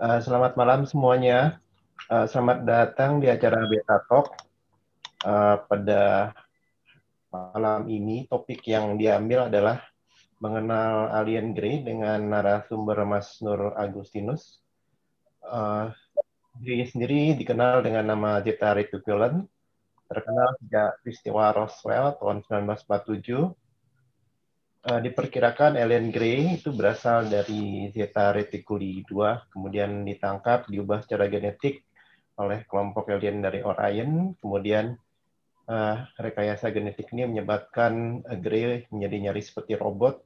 Selamat malam semuanya. Selamat datang di acara Beta Talk. Pada malam ini, topik yang diambil adalah mengenal alien Grey dengan narasumber Mas Nur Agustinus. Dia sendiri dikenal dengan nama Zeta Reticulans, terkenal sejak peristiwa Roswell tahun 1947. Diperkirakan alien Grey itu berasal dari Zeta Reticuli 2, kemudian ditangkap, diubah secara genetik oleh kelompok alien dari Orion, kemudian rekayasa genetik ini menyebabkan Grey menjadi nyaris seperti robot.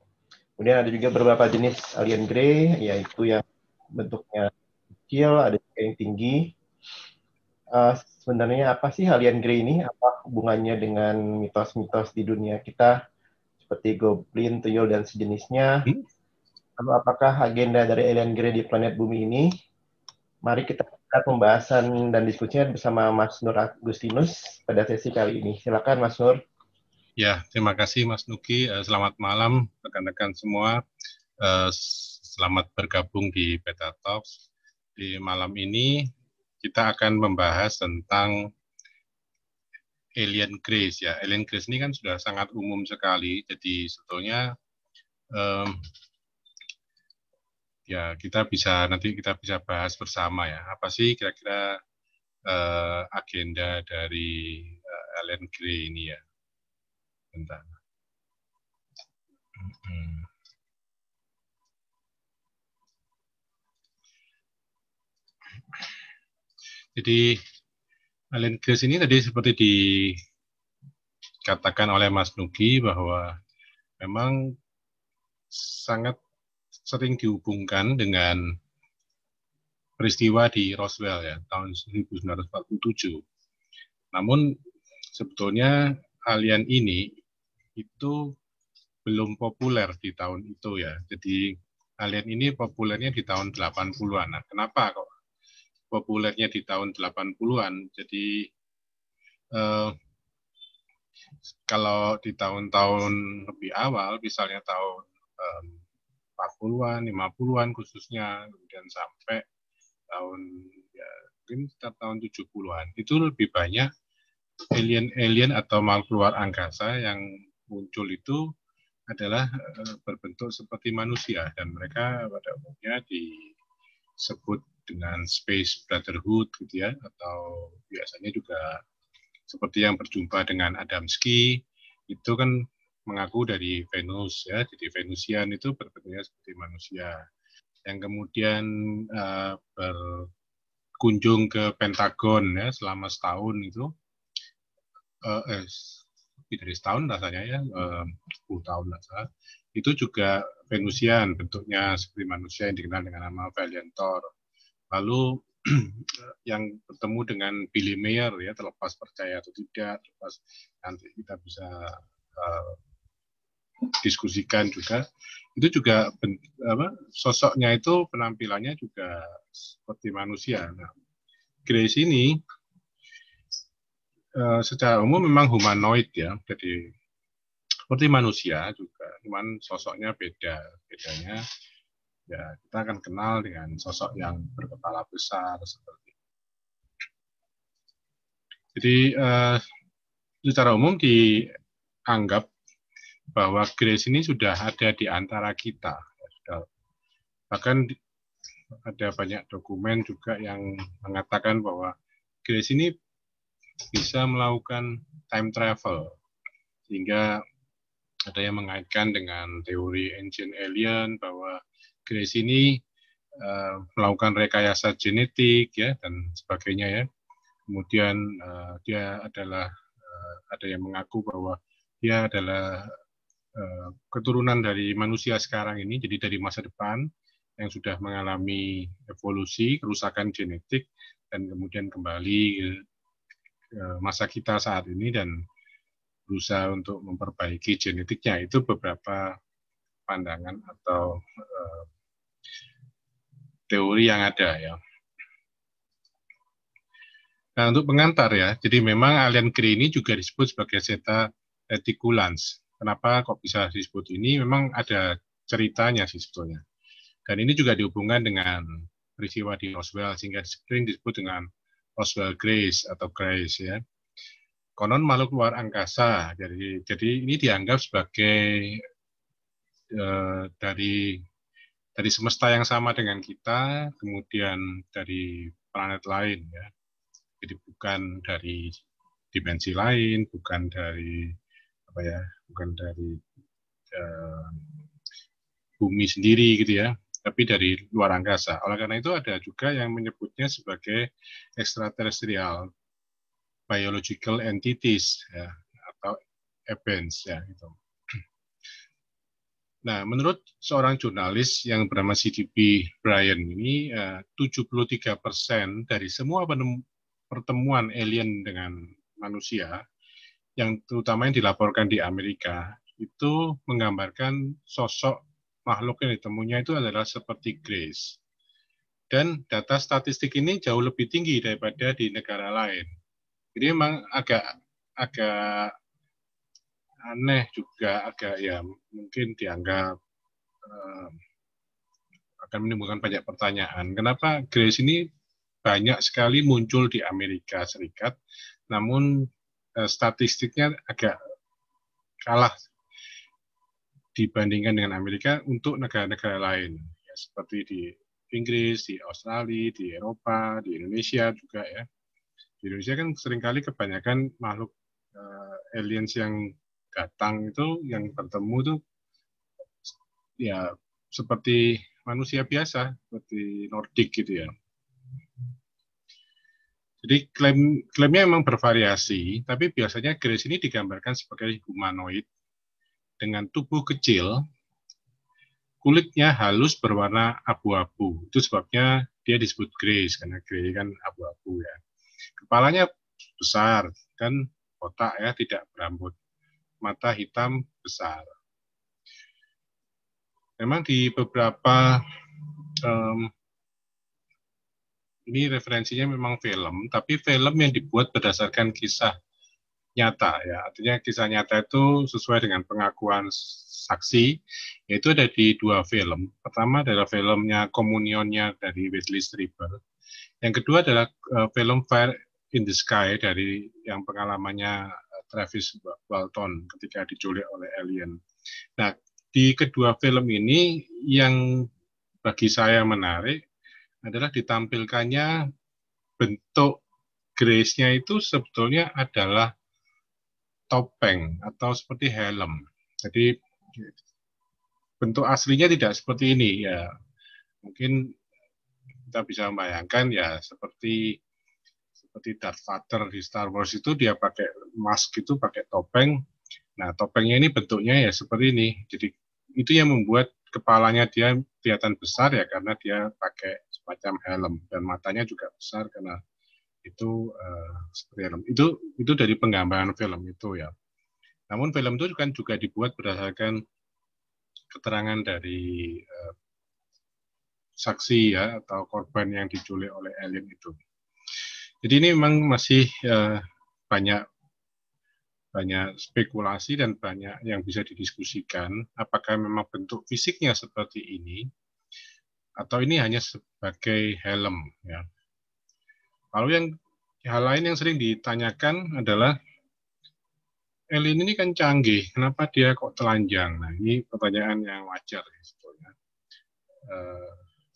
Kemudian ada juga beberapa jenis alien Grey, yaitu yang bentuknya kecil, ada juga yang tinggi. Sebenarnya apa sih alien Grey ini? Apa hubungannya dengan mitos-mitos di dunia kita, seperti Goblin, Tuyul, dan sejenisnya? Lalu apakah agenda dari alien Grey di planet bumi ini? Mari kita lihat pembahasan dan diskusinya bersama Mas Nur Agustinus pada sesi kali ini. Silakan Mas Nur. Ya, terima kasih Mas Nugi. Selamat malam rekan-rekan semua. Selamat bergabung di Beta Talks. Di malam ini kita akan membahas tentang alien Grace ya. Alien Grace ini kan sudah sangat umum sekali. Jadi sebetulnya ya nanti kita bisa bahas bersama ya. Apa sih kira-kira agenda dari alien Grey ini ya? Bentar. Jadi alien Grace ini tadi seperti dikatakan oleh Mas Nugi bahwa memang sangat sering dihubungkan dengan peristiwa di Roswell ya tahun 1947. Namun sebetulnya alien ini itu belum populer di tahun itu ya. Jadi alien ini populernya di tahun 80-an. Nah, kenapa kok populernya di tahun 80-an? Jadi kalau di tahun-tahun lebih awal, misalnya tahun 40-an, 50-an khususnya, kemudian sampai tahun ya mungkin sekitar tahun 70-an, itu lebih banyak alien atau makhluk luar angkasa yang muncul itu adalah berbentuk seperti manusia, dan mereka pada umumnya disebut dengan Space Brotherhood gitu ya, atau biasanya juga seperti yang berjumpa dengan Adamski itu kan mengaku dari Venus ya, jadi Venusian itu berbentuknya seperti manusia, yang kemudian berkunjung ke Pentagon ya selama setahun itu, lebih dari setahun rasanya ya, 10 tahun lah, itu juga Venusian, bentuknya seperti manusia yang dikenal dengan nama Valiantor. Lalu yang bertemu dengan Billy Mayer ya, terlepas percaya atau tidak, terlepas nanti kita bisa diskusikan juga, itu juga sosoknya itu penampilannya juga seperti manusia. Nah, Grace ini secara umum memang humanoid ya, jadi seperti manusia juga, cuman sosoknya bedanya ya kita akan kenal dengan sosok yang berkepala besar seperti itu. Jadi secara umum dianggap bahwa Grace ini sudah ada di antara kita. Bahkan ada banyak dokumen juga yang mengatakan bahwa Grace ini bisa melakukan time travel, sehingga ada yang mengaitkan dengan teori ancient alien bahwa Grace ini melakukan rekayasa genetik ya dan sebagainya ya. Kemudian dia adalah ada yang mengaku bahwa dia adalah keturunan dari manusia sekarang ini, jadi dari masa depan yang sudah mengalami evolusi, kerusakan genetik, dan kemudian kembali ke masa kita saat ini dan berusaha untuk memperbaiki genetiknya. Itu beberapa pandangan atau teori yang ada ya. Nah, untuk pengantar ya, jadi memang alien Grey ini juga disebut sebagai Zeta Reticulans. Kenapa kok bisa disebut ini? Memang ada ceritanya sih sebetulnya. Dan ini juga dihubungkan dengan peristiwa di Roswell, sehingga sering disebut dengan Roswell Grace atau Grace ya. Konon makhluk luar angkasa, jadi ini dianggap sebagai dari semesta yang sama dengan kita, kemudian dari planet lain ya. Jadi bukan dari dimensi lain, bukan dari bukan dari bumi sendiri gitu ya, tapi dari luar angkasa. Oleh karena itu ada juga yang menyebutnya sebagai extraterrestrial biological entities ya, atau events ya gitu. Nah, menurut seorang jurnalis yang bernama C.D.B. Brian ini, 73% dari semua pertemuan alien dengan manusia, yang terutama yang dilaporkan di Amerika, itu menggambarkan sosok makhluk yang ditemunya itu adalah seperti Grace. Dan data statistik ini jauh lebih tinggi daripada di negara lain. Jadi memang agak aneh juga, agak ya mungkin dianggap akan menimbulkan banyak pertanyaan. Kenapa Grace ini banyak sekali muncul di Amerika Serikat, namun statistiknya agak kalah dibandingkan dengan Amerika untuk negara-negara lain, ya, seperti di Inggris, di Australia, di Eropa, di Indonesia juga ya. Di Indonesia kan seringkali kebanyakan makhluk aliens yang datang itu, yang bertemu itu ya seperti manusia biasa, seperti Nordik gitu ya. Jadi klaimnya memang bervariasi, tapi biasanya Grace ini digambarkan sebagai humanoid dengan tubuh kecil, kulitnya halus berwarna abu-abu. Itu sebabnya dia disebut Grace, karena Grace kan abu-abu ya. Kepalanya besar dan kotak ya, tidak berambut. Mata hitam besar. Memang di beberapa ini referensinya memang film, tapi film yang dibuat berdasarkan kisah nyata ya. Artinya kisah nyata itu sesuai dengan pengakuan saksi, yaitu ada di 2 film. Pertama adalah filmnya Komunionnya dari Wesley Strieber. Yang kedua adalah film Fire in the Sky dari yang pengalamannya Travis Walton ketika diculik oleh alien. Nah, di kedua film ini yang bagi saya menarik adalah ditampilkannya bentuk Grace-nya itu sebetulnya adalah topeng atau seperti helm. Jadi bentuk aslinya tidak seperti ini ya. Mungkin kita bisa membayangkan ya seperti Darth Vader di Star Wars itu dia pakai mask itu, pakai topeng. Nah, topengnya ini bentuknya ya seperti ini. Jadi itu yang membuat kepalanya dia kelihatan besar ya karena dia pakai semacam helm, dan matanya juga besar karena itu seperti helm. Itu dari penggambaran film itu ya. Namun film itu kan juga dibuat berdasarkan keterangan dari saksi ya atau korban yang diculik oleh alien itu. Jadi ini memang masih banyak spekulasi dan banyak yang bisa didiskusikan. Apakah memang bentuk fisiknya seperti ini, atau ini hanya sebagai helm. Ya. Lalu hal lain yang sering ditanyakan adalah alien ini kan canggih, kenapa dia kok telanjang? Nah, ini pertanyaan yang wajar sebetulnya.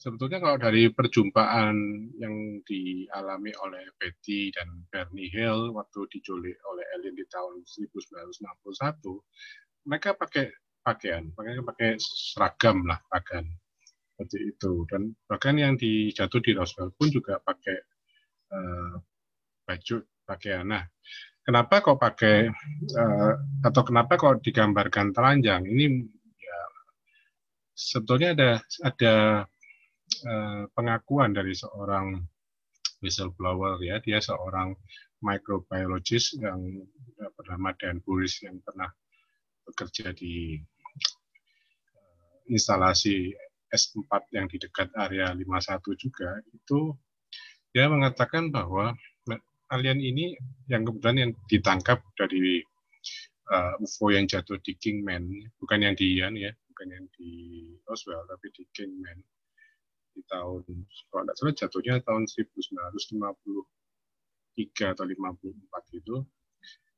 Sebetulnya kalau dari perjumpaan yang dialami oleh Betty dan Bernie Hill waktu diculik oleh alien di tahun 1961, mereka pakai seragam lah bahkan seperti itu, dan bahkan yang dijatuh di Roswell pun juga pakai baju pakaian. Nah, kenapa kok pakai atau kenapa kok digambarkan telanjang? Ini ya, sebetulnya ada pengakuan dari seorang whistleblower ya, dia seorang microbiologist yang bernama Dan Burris yang pernah bekerja di instalasi S4 yang di dekat area 51 juga. Itu dia mengatakan bahwa alien ini yang kebetulan yang ditangkap dari UFO yang jatuh di Kingman, bukan yang di Roswell tapi di Kingman. di tahun, kalau tidak salah jatuhnya tahun 1953 atau 54 gitu.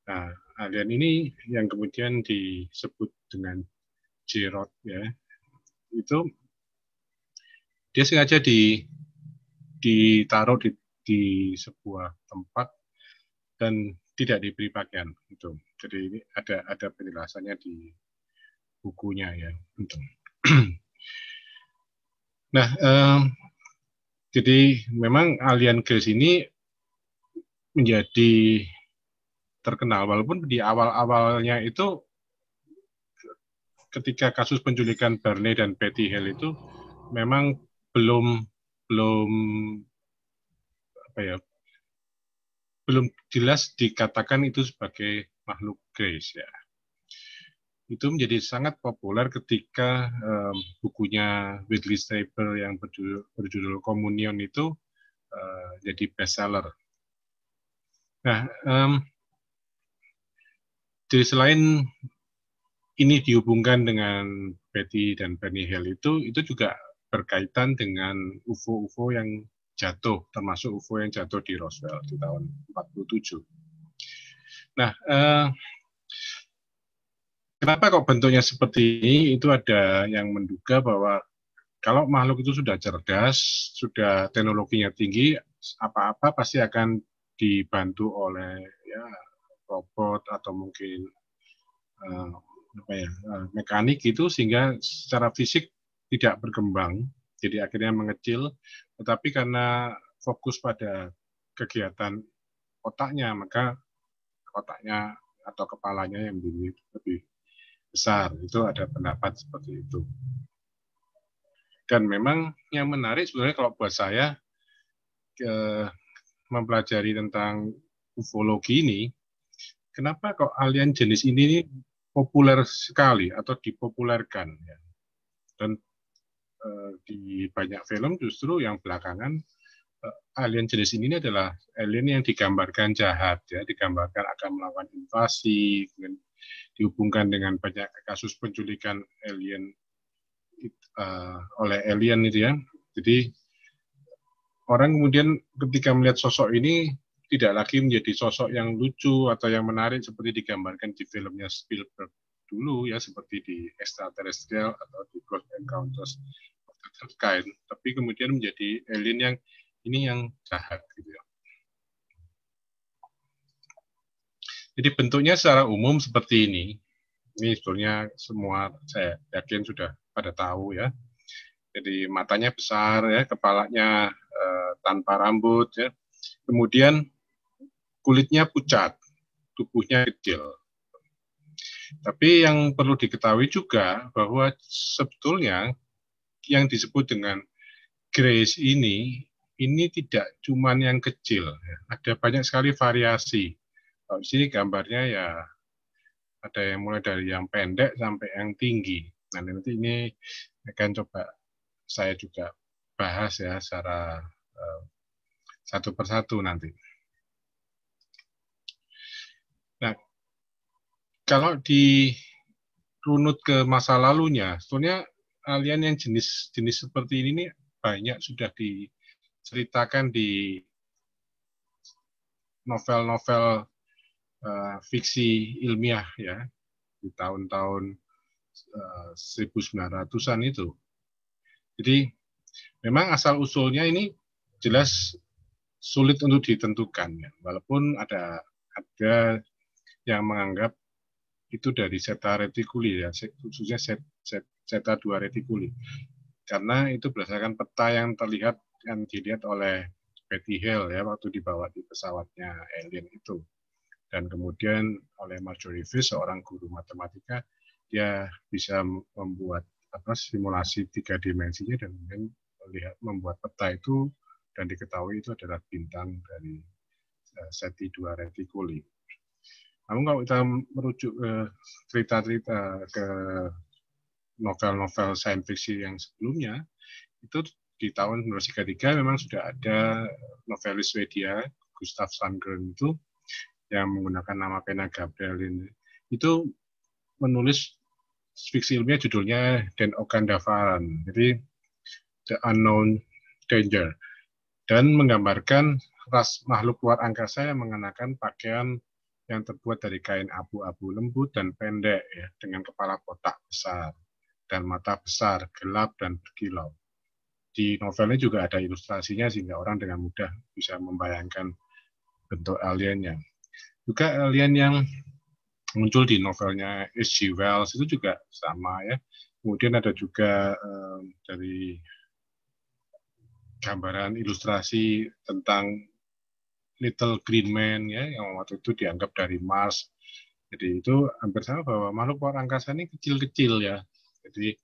Nah, alien ini yang kemudian disebut dengan J-Rod ya, itu dia sengaja ditaruh di sebuah tempat dan tidak diberi pakaian itu. Jadi ini ada penjelasannya di bukunya ya. Nah, jadi memang alien Grace ini menjadi terkenal walaupun di awal-awalnya itu ketika kasus penculikan Barney dan Patty Hale itu memang belum apa ya, belum jelas dikatakan itu sebagai makhluk Grace ya. Itu menjadi sangat populer ketika bukunya Whitley Strieber yang berjudul Communion itu jadi bestseller. Nah, jadi selain ini dihubungkan dengan Patty dan Barney Hale itu juga berkaitan dengan UFO-UFO yang jatuh, termasuk UFO yang jatuh di Roswell di tahun 47. Nah, kenapa kok bentuknya seperti ini? Itu ada yang menduga bahwa kalau makhluk itu sudah cerdas, sudah teknologinya tinggi, apa-apa pasti akan dibantu oleh ya robot atau mungkin mekanik gitu, sehingga secara fisik tidak berkembang, jadi akhirnya mengecil. Tetapi karena fokus pada kegiatan otaknya, maka otaknya atau kepalanya yang lebih besar. Itu ada pendapat seperti itu. Dan memang yang menarik sebenarnya kalau buat saya mempelajari tentang ufologi ini, kenapa kok alien jenis ini populer sekali atau dipopulerkan ya. Dan di banyak film justru yang belakangan alien jenis ini adalah alien yang digambarkan jahat ya, digambarkan akan melakukan invasi, dihubungkan dengan banyak kasus penculikan alien oleh alien itu ya. Jadi orang kemudian ketika melihat sosok ini tidak lagi menjadi sosok yang lucu atau yang menarik seperti digambarkan di filmnya Spielberg dulu ya, seperti di Extraterrestrial atau di Close Encounters of the Third Kind, tapi kemudian menjadi alien yang ini yang jahat gitu ya. Jadi bentuknya secara umum seperti ini. Ini sebetulnya semua saya yakin sudah pada tahu ya. Jadi matanya besar ya, kepalanya tanpa rambut ya. Kemudian kulitnya pucat, tubuhnya kecil. Tapi yang perlu diketahui juga bahwa sebetulnya yang disebut dengan Grace ini tidak cuma yang kecil, ya. Ada banyak sekali variasi. Kalau di sini gambarnya ya ada yang mulai dari yang pendek sampai yang tinggi. Nah, nanti ini akan coba saya juga bahas ya secara satu persatu nanti. Nah, kalau dirunut ke masa lalunya, sebetulnya alien yang jenis seperti ini banyak sudah diceritakan di novel-novel fiksi ilmiah ya di tahun-tahun 1900-an itu. Jadi memang asal usulnya ini jelas sulit untuk ditentukan ya. Walaupun ada yang menganggap itu dari Zeta Reticuli ya, khususnya Zeta 2 Reticuli. Karena itu berdasarkan peta yang terlihat yang dilihat oleh Patty Hale ya waktu dibawa di pesawatnya alien itu. Dan kemudian oleh Marjorie Fish, seorang guru matematika, dia bisa membuat simulasi 3 dimensinya dan kemudian membuat peta itu dan diketahui itu adalah bintang dari Zeta 2 Reticuli. Namun kalau kita merujuk ke cerita-cerita ke novel-novel science fiction yang sebelumnya, itu di tahun 1933 memang sudah ada novelis Swedia, Gustav Sandgren itu, yang menggunakan nama pena Gabriel ini, itu menulis fiksi ilmiah judulnya Den Okandavaran. Jadi The Unknown Danger, dan menggambarkan ras makhluk luar angkasa yang mengenakan pakaian yang terbuat dari kain abu-abu lembut dan pendek, ya, dengan kepala kotak besar dan mata besar, gelap dan berkilau. Di novelnya juga ada ilustrasinya sehingga orang dengan mudah bisa membayangkan bentuk aliennya. Juga alien yang muncul di novelnya H.G. Wells itu juga sama, ya. Kemudian ada juga dari gambaran ilustrasi tentang Little Green Man, ya, yang waktu itu dianggap dari Mars. Jadi itu hampir sama bahwa makhluk luar angkasa ini kecil-kecil, ya. Jadi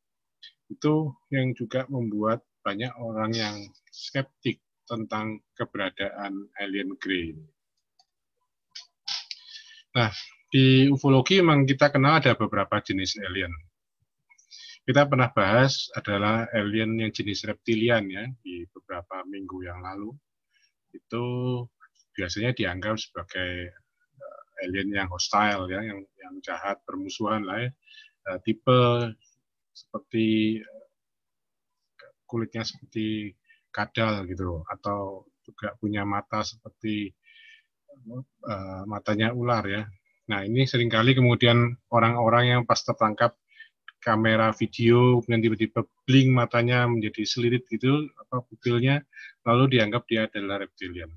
itu yang juga membuat banyak orang yang skeptik tentang keberadaan alien grey. Nah, di ufologi memang kita kenal ada beberapa jenis alien. Kita pernah bahas adalah alien yang jenis reptilian, ya, di beberapa minggu yang lalu. Itu biasanya dianggap sebagai alien yang hostile, ya, yang jahat, bermusuhan lah, ya. Tipe seperti kulitnya seperti kadal gitu, atau juga punya mata seperti matanya ular, ya. Nah, ini seringkali kemudian orang-orang yang pas tertangkap kamera video kemudian tiba-tiba bling matanya menjadi selirit gitu, pupilnya, lalu dianggap dia adalah reptilian.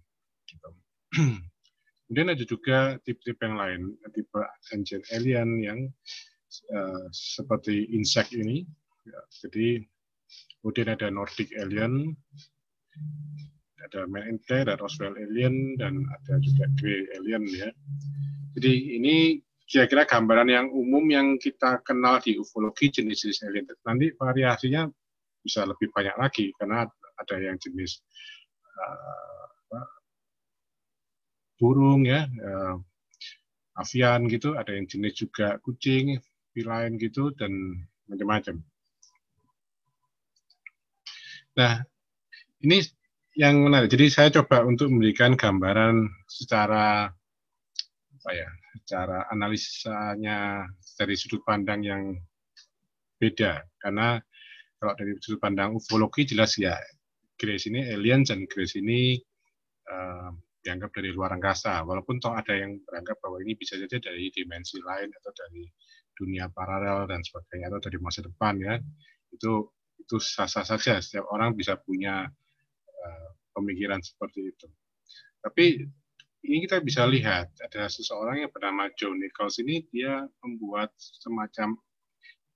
Gitu. Kemudian ada juga tipe-tipe yang lain, tipe ancient alien yang seperti insect ini, ya. Jadi kemudian ada Nordic alien, ada Man-Eater, ada Roswell alien, dan ada juga Grey alien, ya. Jadi ini kira-kira gambaran yang umum yang kita kenal di ufologi jenis-jenis alien. Nanti variasinya bisa lebih banyak lagi karena ada yang jenis burung, ya, avian gitu, ada yang jenis juga kucing, feline gitu, dan macam-macam. Nah, ini yang menarik. Jadi saya coba untuk memberikan gambaran secara secara analisanya dari sudut pandang yang beda. Karena kalau dari sudut pandang ufologi jelas, ya, Grace ini alien dan Grace ini dianggap dari luar angkasa. Walaupun toh ada yang beranggap bahwa ini bisa saja dari dimensi lain atau dari dunia paralel dan sebagainya, atau dari masa depan, ya. Itu sah-sah saja. Setiap orang bisa punya pemikiran seperti itu. Tapi ini kita bisa lihat ada seseorang yang bernama John Nichols ini, dia membuat semacam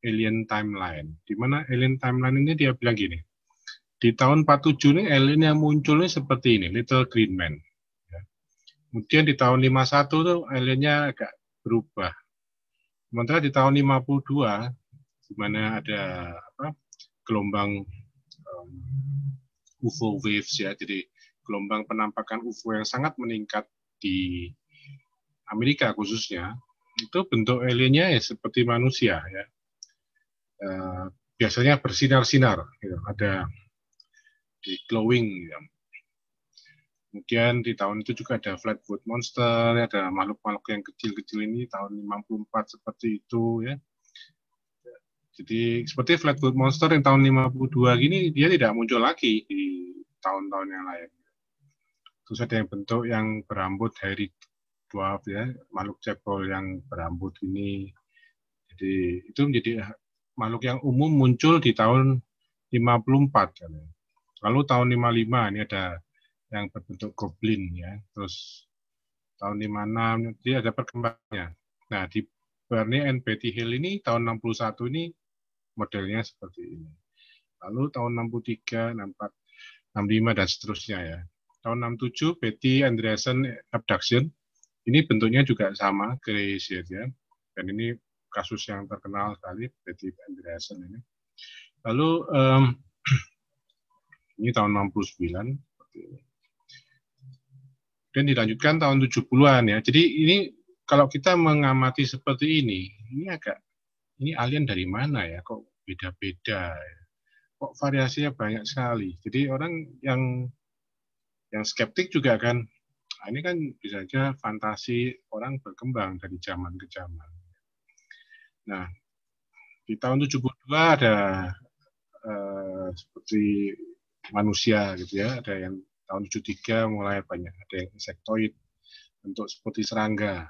alien timeline. Di mana alien timeline ini dia bilang gini, di tahun 47 ini alien yang muncul ini seperti ini, Little Green Man. Kemudian di tahun 51 tuh aliennya agak berubah. Sementara di tahun 52, di mana ada gelombang UFO waves, ya, jadi gelombang penampakan UFO yang sangat meningkat di Amerika khususnya, itu bentuk aliennya ya seperti manusia, ya. Biasanya bersinar-sinar, gitu. Ada di glowing, ya. Kemudian di tahun itu juga ada Flatwood Monster, ada makhluk-makhluk yang kecil-kecil ini tahun 54 seperti itu, ya. Jadi seperti Flatwood Monster yang tahun 52 gini, dia tidak muncul lagi di tahun-tahun yang lain. Terus ada yang bentuk yang berambut hairy dwarf, ya, makhluk cebol yang berambut ini. Jadi itu menjadi makhluk yang umum muncul di tahun 54. Lalu tahun 55 ini ada yang berbentuk goblin, ya. Terus tahun 56 jadi ada perkembangannya. Nah, di Barney and Betty Hill ini tahun 61 ini modelnya seperti ini. Lalu tahun 63, 64, 65 dan seterusnya, ya. Tahun 67 Betty Andreasson Abduction. Ini bentuknya juga sama, Grace, ya. Dan ini kasus yang terkenal sekali, Betty Andreasson ini. Lalu ini tahun 69 seperti ini. Dan dilanjutkan tahun 70-an, ya. Jadi ini kalau kita mengamati seperti ini alien dari mana, ya? Kok beda-beda, ya? Kok variasinya banyak sekali. Jadi orang yang skeptik juga kan, ini kan bisa saja fantasi orang berkembang dari zaman ke zaman. Nah, di tahun 72 ada seperti manusia gitu ya, ada yang tahun 73 mulai banyak, ada yang insektoid, bentuk seperti serangga,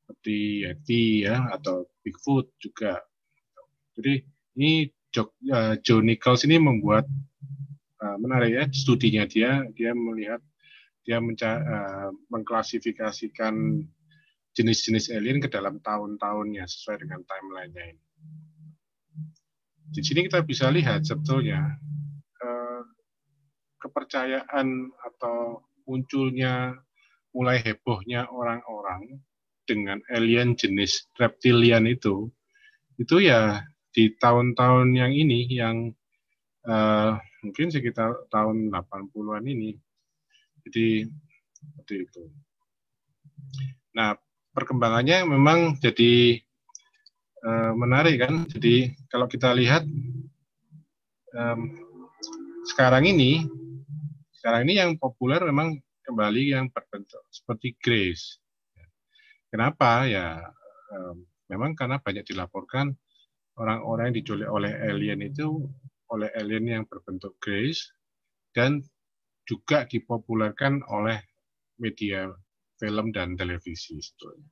seperti Yeti ya, atau Bigfoot juga. Jadi ini Joe Nichols ini membuat menarik ya studinya, dia melihat, dia mengklasifikasikan jenis-jenis alien ke dalam tahun-tahunnya sesuai dengan timeline-nya ini. Di sini kita bisa lihat sebetulnya kepercayaan atau munculnya, mulai hebohnya orang-orang dengan alien jenis reptilian itu ya di tahun-tahun yang ini, yang mungkin sekitar tahun 80-an ini. Jadi seperti itu. Nah, perkembangannya memang jadi menarik kan. Jadi kalau kita lihat sekarang ini yang populer memang kembali yang berbentuk seperti Grace. Kenapa? Ya memang karena banyak dilaporkan orang-orang yang diculik oleh alien itu, oleh alien yang berbentuk Grace, dan juga dipopulerkan oleh media film dan televisi sebetulnya.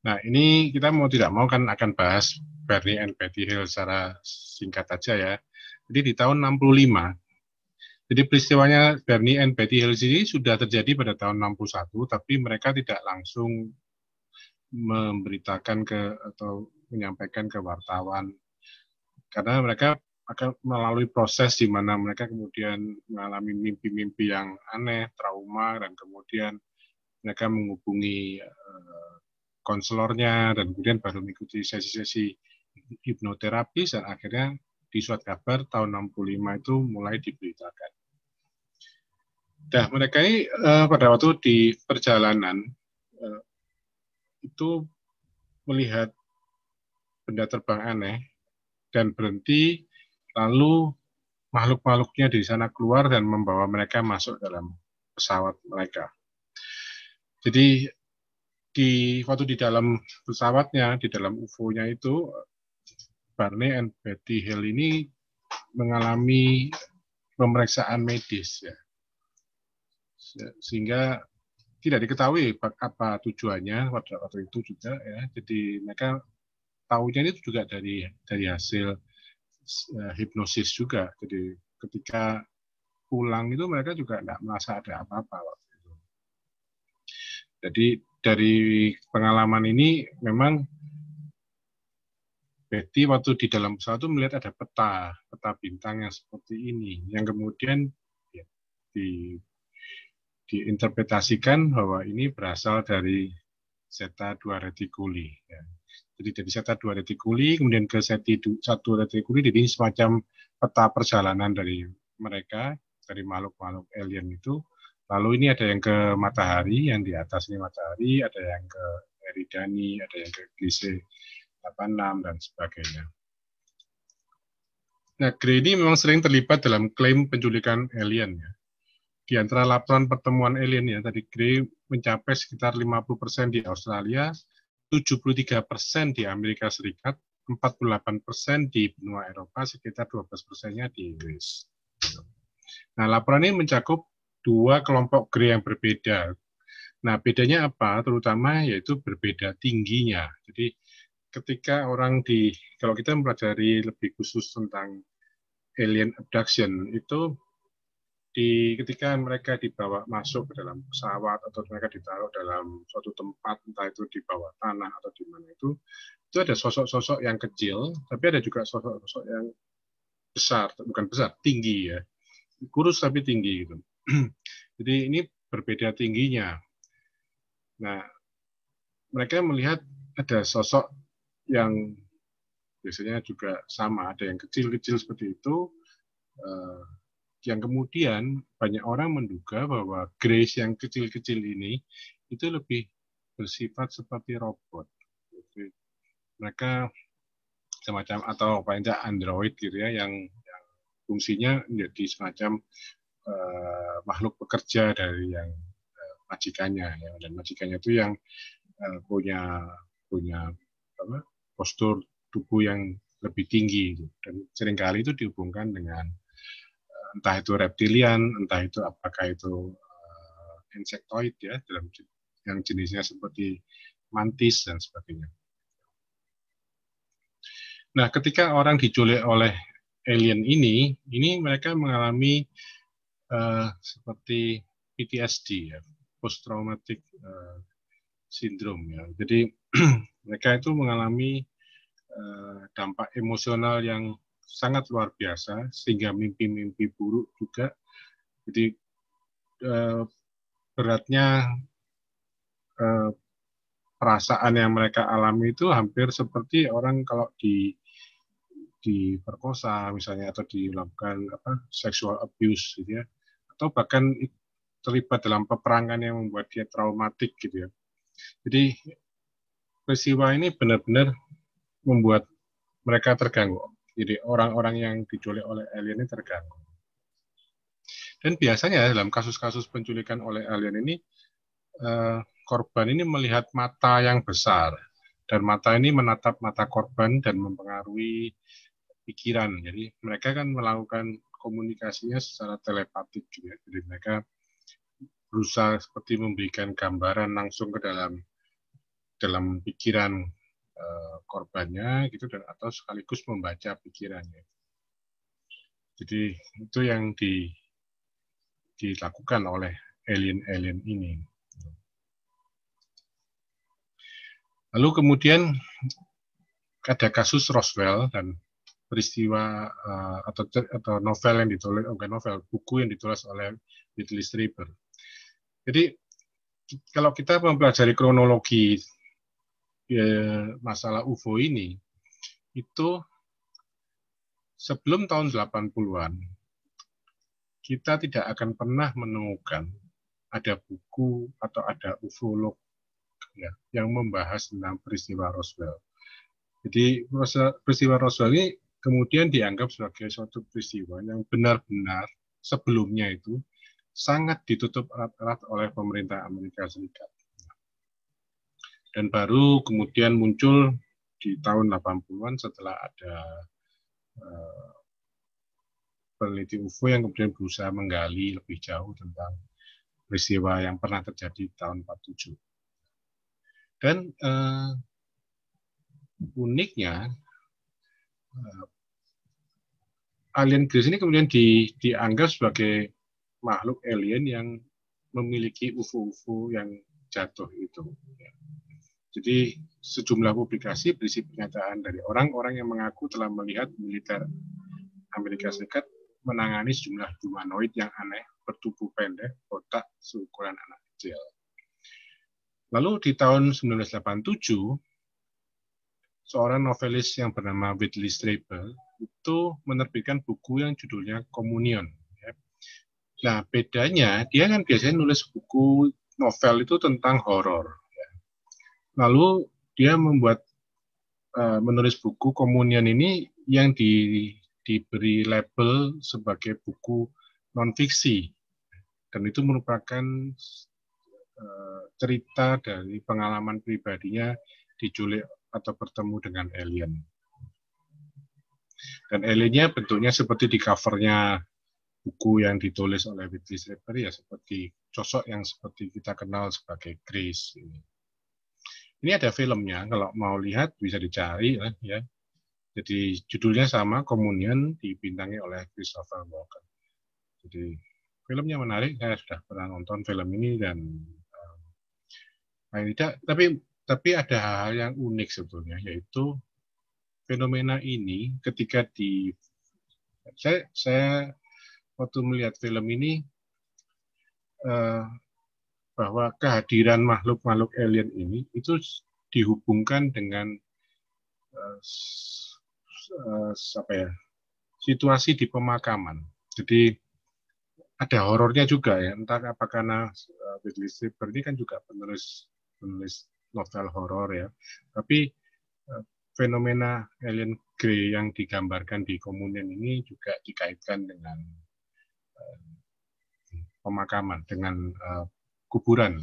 Nah, ini kita mau tidak mau kan akan bahas Bernie and Betty Hill secara singkat aja ya. Jadi di tahun 65, jadi peristiwanya Bernie and Betty Hill ini sudah terjadi pada tahun 61, tapi mereka tidak langsung memberitakan atau menyampaikan ke wartawan, karena mereka akan melalui proses di mana mereka kemudian mengalami mimpi-mimpi yang aneh, trauma, dan kemudian mereka menghubungi konselornya, dan kemudian baru mengikuti sesi-sesi hipnoterapi, dan akhirnya di surat kabar tahun 65 itu mulai diberitakan. Nah, mereka ini pada waktu di perjalanan itu melihat benda terbang aneh dan berhenti, lalu makhluk-makhluknya di sana keluar dan membawa mereka masuk dalam pesawat mereka. Jadi waktu di dalam pesawatnya, di dalam UFO-nya itu, Barney and Betty Hill ini mengalami pemeriksaan medis ya. Sehingga tidak diketahui apa tujuannya pada waktu itu juga ya. Jadi mereka tahunya itu juga dari hasil hipnosis juga. Jadi ketika pulang itu mereka juga tidak merasa ada apa-apa waktu itu. Jadi dari pengalaman ini memang Betty waktu di dalam pesawat itu melihat ada peta bintang yang seperti ini, yang kemudian ya, diinterpretasikan bahwa ini berasal dari Zeta 2 Reticuli. Ya. Jadi dari Zeta 2 Reticuli kemudian ke Zeta 1 Reticuli, jadi semacam peta perjalanan dari mereka, dari makhluk-makhluk alien itu. Lalu ini ada yang ke matahari, yang di atas ini matahari, ada yang ke Eridani, ada yang ke Gliese 86 dan sebagainya. Nah, Gray ini memang sering terlibat dalam klaim penculikan alien ya. Di antara laporan pertemuan alien ya, tadi Gray mencapai sekitar 50% di Australia, 73% di Amerika Serikat, 48% di benua Eropa, sekitar 12%-nya di Inggris. Nah, laporan ini mencakup dua kelompok Gray yang berbeda. Nah, bedanya apa? Terutama yaitu berbeda tingginya. Jadi ketika kalau kita mempelajari lebih khusus tentang alien abduction, itu ketika mereka dibawa masuk ke dalam pesawat atau mereka ditaruh dalam suatu tempat, entah itu di bawah tanah atau di mana itu ada sosok-sosok yang kecil, tapi ada juga sosok-sosok yang besar, bukan besar, tinggi ya, kurus tapi tinggi gitu. Jadi ini berbeda tingginya. Nah, mereka melihat ada sosok yang biasanya juga sama, ada yang kecil-kecil seperti itu, yang kemudian banyak orang menduga bahwa Grace yang kecil-kecil ini itu lebih bersifat seperti robot. Jadi, mereka semacam atau paling tidak android gitu ya, yang fungsinya menjadi semacam makhluk pekerja dari yang majikannya ya, dan majikannya itu yang punya punya postur tubuh yang lebih tinggi, dan seringkali itu dihubungkan dengan entah itu reptilian, entah itu apakah itu insektoid ya, dalam yang jenisnya seperti mantis dan sebagainya. Nah, ketika orang diculik oleh alien ini mereka mengalami seperti PTSD ya, post traumatic syndrome ya. Jadi mereka itu mengalami dampak emosional yang sangat luar biasa, sehingga mimpi-mimpi buruk juga. Jadi beratnya perasaan yang mereka alami itu hampir seperti orang kalau diperkosa misalnya, atau dilakukan sexual abuse gitu ya, atau bahkan terlibat dalam peperangan yang membuat dia traumatik gitu ya. Jadi peristiwa ini benar-benar membuat mereka terganggu. Jadi orang-orang yang diculik oleh alien ini terganggu. Dan biasanya dalam kasus-kasus penculikan oleh alien ini, korban ini melihat mata yang besar, dan mata ini menatap mata korban dan mempengaruhi pikiran. Jadi mereka kan melakukan komunikasinya secara telepatik juga. Jadi mereka berusaha seperti memberikan gambaran langsung ke dalam pikiran korbannya gitu, dan atau sekaligus membaca pikirannya. Jadi itu yang dilakukan oleh alien-alien ini. Lalu kemudian ada kasus Roswell dan peristiwa atau novel yang ditulis, buku yang ditulis oleh Whitley Strieber. Jadi kalau kita mempelajari kronologi masalah UFO ini, itu sebelum tahun 80-an, kita tidak akan pernah menemukan ada buku atau ada ufolog ya, yang membahas tentang peristiwa Roswell. Jadi peristiwa Roswell ini kemudian dianggap sebagai suatu peristiwa yang benar-benar sebelumnya itu sangat ditutup erat-erat oleh pemerintah Amerika Serikat. Dan baru kemudian muncul di tahun 80-an setelah ada peneliti UFO yang kemudian berusaha menggali lebih jauh tentang peristiwa yang pernah terjadi di tahun 47. Dan uniknya, alien Grace ini kemudian dianggap sebagai makhluk alien yang memiliki UFO-UFO yang jatuh itu. Jadi sejumlah publikasi berisi pernyataan dari orang-orang yang mengaku telah melihat militer Amerika Serikat menangani sejumlah humanoid yang aneh, bertubuh pendek, botak, seukuran anak kecil. Lalu di tahun 1987, seorang novelis yang bernama Whitley Strieber itu menerbitkan buku yang judulnya Communion. Nah, bedanya dia kan biasanya nulis buku novel itu tentang horor. Lalu dia menulis buku Communion ini yang diberi label sebagai buku non-fiksi, dan itu merupakan cerita dari pengalaman pribadinya diculik atau bertemu dengan alien. Dan aliennya bentuknya seperti di covernya buku yang ditulis oleh Whitley Strieber, ya seperti sosok yang seperti kita kenal sebagai Grace. Ini ada filmnya, kalau mau lihat bisa dicari ya. Jadi judulnya sama, Communion, dibintangi oleh Christopher Walken. Jadi filmnya menarik, saya sudah pernah nonton film ini, dan tapi ada hal yang unik sebetulnya, yaitu fenomena ini ketika saya waktu melihat film ini, bahwa kehadiran makhluk-makhluk alien ini itu dihubungkan dengan situasi di pemakaman. Jadi ada horornya juga ya, entah apa karena Whitley Strieber ini kan juga penulis novel horor ya, tapi fenomena alien grey yang digambarkan di Communion ini juga dikaitkan dengan pemakaman, dengan kuburan.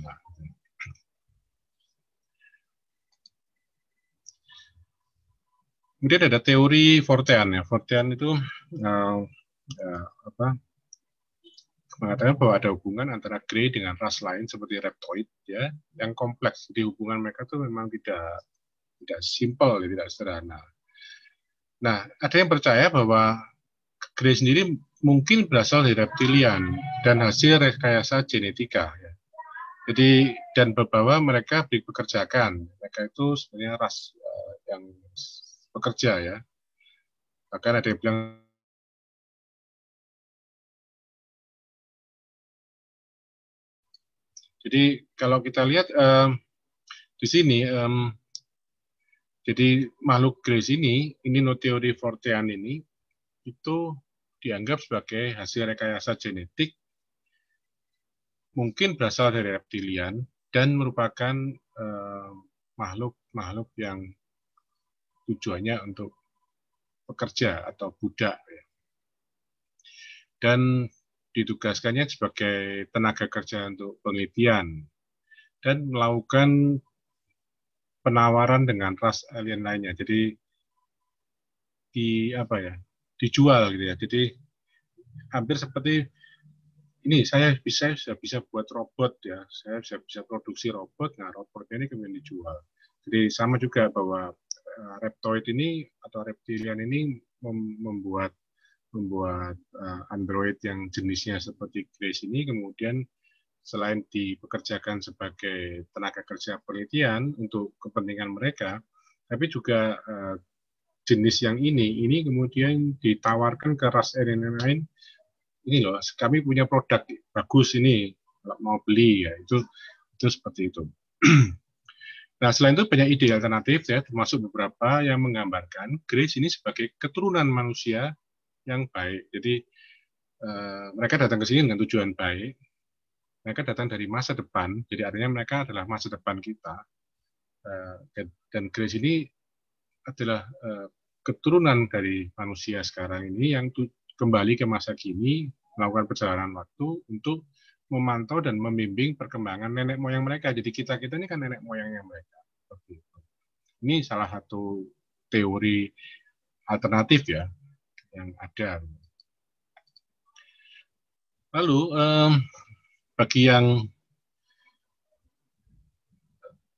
Kemudian ada teori Fortean ya. Fortean itu mengatakan bahwa ada hubungan antara Grey dengan ras lain seperti reptoid ya, yang kompleks. Jadi hubungan mereka itu memang tidak simpel, tidak sederhana. Nah, ada yang percaya bahwa Grey sendiri mungkin berasal dari reptilian dan hasil rekayasa genetika. Ya. Jadi dan bahwa mereka dipekerjakan, mereka itu sebenarnya ras yang bekerja ya. Bahkan ada yang bilang jadi kalau kita lihat di sini jadi makhluk Grace ini teori Fortean ini itu dianggap sebagai hasil rekayasa genetik mungkin berasal dari reptilian dan merupakan makhluk-makhluk yang tujuannya untuk bekerja atau budak ya. Dan ditugaskannya sebagai tenaga kerja untuk penelitian dan melakukan penawaran dengan ras alien lainnya. Jadi dijual gitu ya. Jadi hampir seperti ini saya bisa buat robot ya. Saya bisa produksi robot. Nah, robotnya ini kemudian dijual. Jadi sama juga bahwa reptoid ini atau reptilian ini membuat android yang jenisnya seperti Grace ini kemudian selain dipekerjakan sebagai tenaga kerja penelitian untuk kepentingan mereka, tapi juga jenis yang ini kemudian ditawarkan ke ras alien lain. Ini loh, kami punya produk bagus ini, kalau mau beli ya itu seperti itu. Nah, selain itu banyak ide alternatif ya, termasuk beberapa yang menggambarkan Grace ini sebagai keturunan manusia yang baik. Jadi mereka datang ke sini dengan tujuan baik. Mereka datang dari masa depan, jadi artinya mereka adalah masa depan kita. Dan Grace ini adalah keturunan dari manusia sekarang ini yang kembali ke masa kini, melakukan perjalanan waktu untuk memantau dan membimbing perkembangan nenek moyang mereka. Jadi kita ini kan nenek moyangnya mereka. Ini salah satu teori alternatif ya yang ada. Lalu bagi yang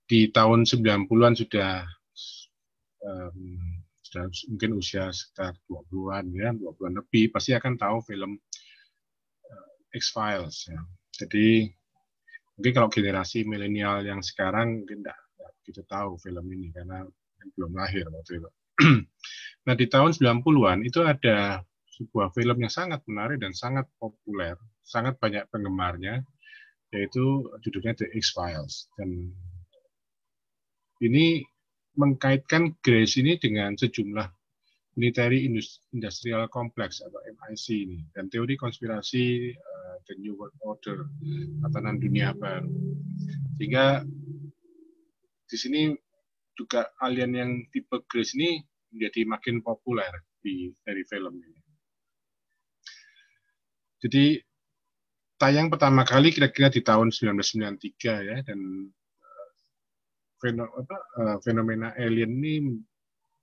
di tahun 90-an sudah mungkin usia sekitar 20-an ya, 20-an lebih, pasti akan tahu film X-Files ya. Jadi mungkin kalau generasi milenial yang sekarang mungkin tidak begitu tahu film ini karena belum lahir waktu itu. Nah, di tahun 90-an itu ada sebuah film yang sangat menarik dan sangat populer, sangat banyak penggemarnya, yaitu judulnya The X-Files. Dan ini mengkaitkan Grace ini dengan sejumlah military industrial complex atau MIC ini dan teori konspirasi The New World Order, tatanan dunia baru. Sehingga di sini juga alien yang tipe Grace ini menjadi makin populer dari film ini. Jadi tayang pertama kali kira-kira di tahun 1993 ya, dan fenomena alien ini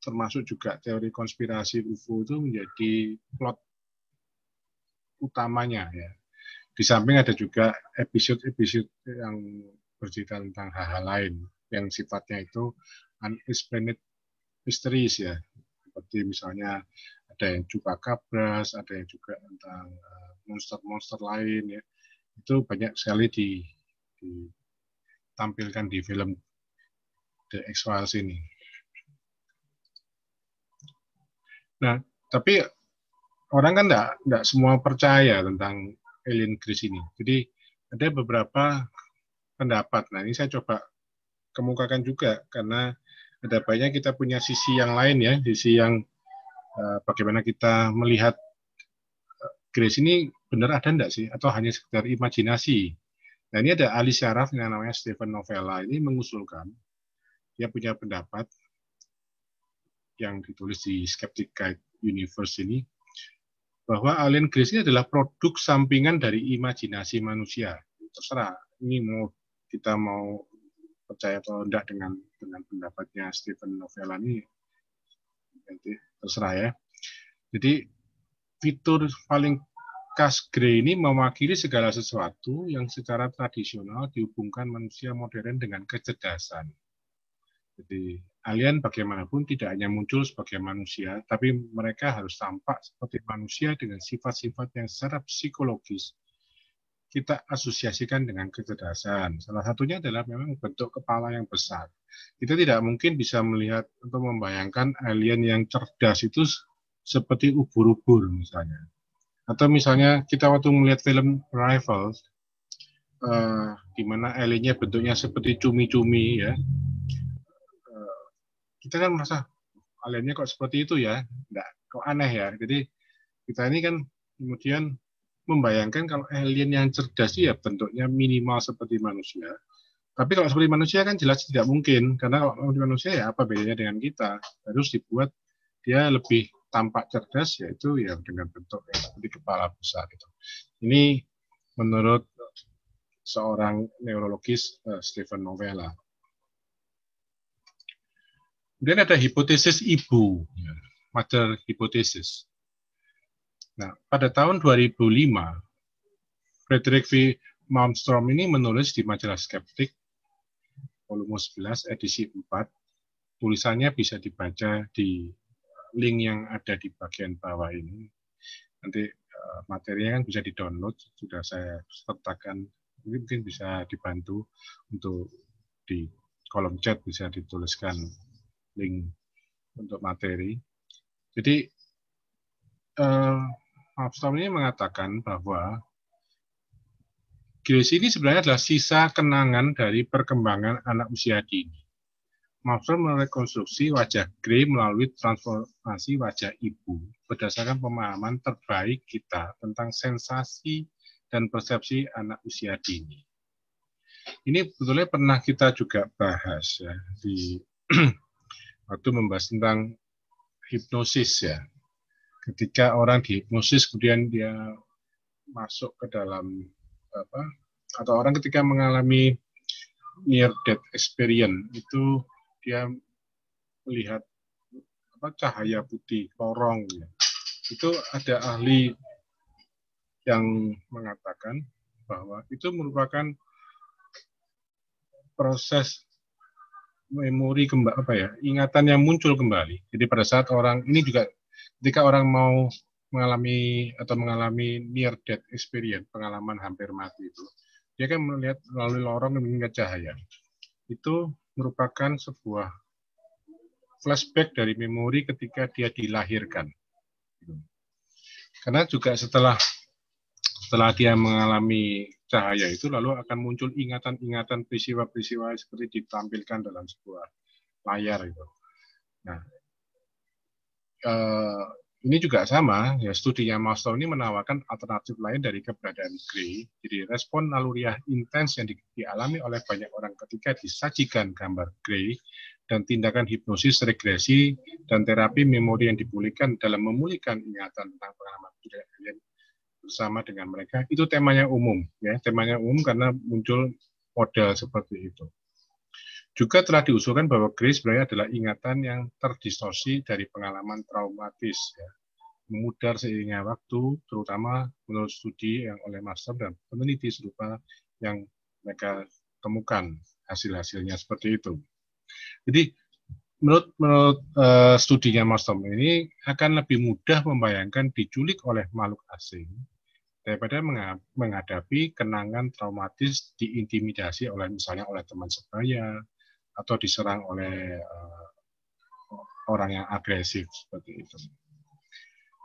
termasuk juga teori konspirasi UFO itu menjadi plot utamanya ya. Di samping ada juga episode-episode yang bercerita tentang hal-hal lain yang sifatnya itu unexplained mysteries ya. Seperti misalnya ada yang chupacabras, ada yang juga tentang monster-monster lain ya. Itu banyak sekali ditampilkan di film The X-Files ini. Nah, tapi orang kan enggak semua percaya tentang alien Grace ini. Jadi ada beberapa pendapat. Nah, ini saya coba kemukakan juga karena ada banyak kita punya sisi yang lain ya, sisi yang bagaimana kita melihat Grace ini benar ada enggak sih atau hanya sekedar imajinasi. Nah, ini ada ahli syaraf yang namanya Stephen Novella ini mengusulkan, dia punya pendapat yang ditulis di Skeptic Guide Universe ini, bahwa alien Grace ini adalah produk sampingan dari imajinasi manusia. Terserah, ini kita mau percaya atau tidak dengan pendapatnya Stephen Novella ini, nanti terserah ya. Jadi fitur paling khas Gray ini mewakili segala sesuatu yang secara tradisional dihubungkan manusia modern dengan kecerdasan. Jadi alien bagaimanapun tidak hanya muncul sebagai manusia, tapi mereka harus tampak seperti manusia dengan sifat-sifat yang secara psikologis kita asosiasikan dengan kecerdasan. Salah satunya adalah memang bentuk kepala yang besar. Kita tidak mungkin bisa melihat atau membayangkan alien yang cerdas itu seperti ubur-ubur misalnya. Atau misalnya kita waktu melihat film Arrival, di mana aliennya bentuknya seperti cumi-cumi ya, kita kan merasa aliennya kok seperti itu ya, enggak, kok aneh ya. Jadi kita ini kan kemudian membayangkan kalau alien yang cerdas ya bentuknya minimal seperti manusia. Tapi kalau seperti manusia kan jelas tidak mungkin, karena kalau seperti manusia ya apa bedanya dengan kita? Harus dibuat dia lebih tampak cerdas, yaitu ya dengan bentuk yang seperti kepala besar itu. Ini menurut seorang neurologis Stephen Novella. Kemudian ada hipotesis ibu, mother hypothesis. Nah, pada tahun 2005, Frederick V. Malmstrom ini menulis di majalah Skeptik, volume 11, edisi 4. Tulisannya bisa dibaca di link yang ada di bagian bawah ini. Nanti materinya kan bisa di-download, sudah saya sertakan. Mungkin bisa dibantu untuk di kolom chat bisa dituliskan link untuk materi. Jadi Malmstrom ini mengatakan bahwa Grace ini sebenarnya adalah sisa kenangan dari perkembangan anak usia dini. Malmstrom merekonstruksi wajah Gray melalui transformasi wajah ibu berdasarkan pemahaman terbaik kita tentang sensasi dan persepsi anak usia dini. Ini sebetulnya pernah kita juga bahas ya di waktu membahas tentang hipnosis ya. Ketika orang dihipnosis kemudian dia masuk ke dalam apa? Atau orang ketika mengalami near death experience itu dia melihat apa cahaya putih lorong ya. Itu ada ahli yang mengatakan bahwa itu merupakan proses memori kembali apa ya, ingatan yang muncul kembali. Jadi pada saat orang ini juga ketika orang mau mengalami near death experience, pengalaman hampir mati itu, dia kan melihat melalui lorong yang mengingat cahaya. Itu merupakan sebuah flashback dari memori ketika dia dilahirkan. Karena juga setelah dia mengalami cahaya itu lalu akan muncul ingatan-ingatan peristiwa-peristiwa seperti ditampilkan dalam sebuah layar itu. Nah, ini juga sama ya, studinya Malmstrom ini menawarkan alternatif lain dari keberadaan Gray. Jadi respon naluriah intens yang dialami oleh banyak orang ketika disajikan gambar Gray dan tindakan hipnosis, regresi dan terapi memori yang dipulihkan dalam memulihkan ingatan tentang pengalaman budaya alien bersama dengan mereka, itu temanya umum ya, temanya umum karena muncul model seperti itu. Juga telah diusulkan bahwa Gray sebenarnya adalah ingatan yang terdistorsi dari pengalaman traumatis ya, memudar seiringnya waktu, terutama menurut studi yang oleh Malmstrom dan peneliti serupa yang mereka temukan hasil-hasilnya seperti itu. Jadi menurut studinya Malmstrom ini akan lebih mudah membayangkan diculik oleh makhluk asing daripada menghadapi kenangan traumatis diintimidasi oleh misalnya oleh teman sebaya atau diserang oleh orang yang agresif seperti itu.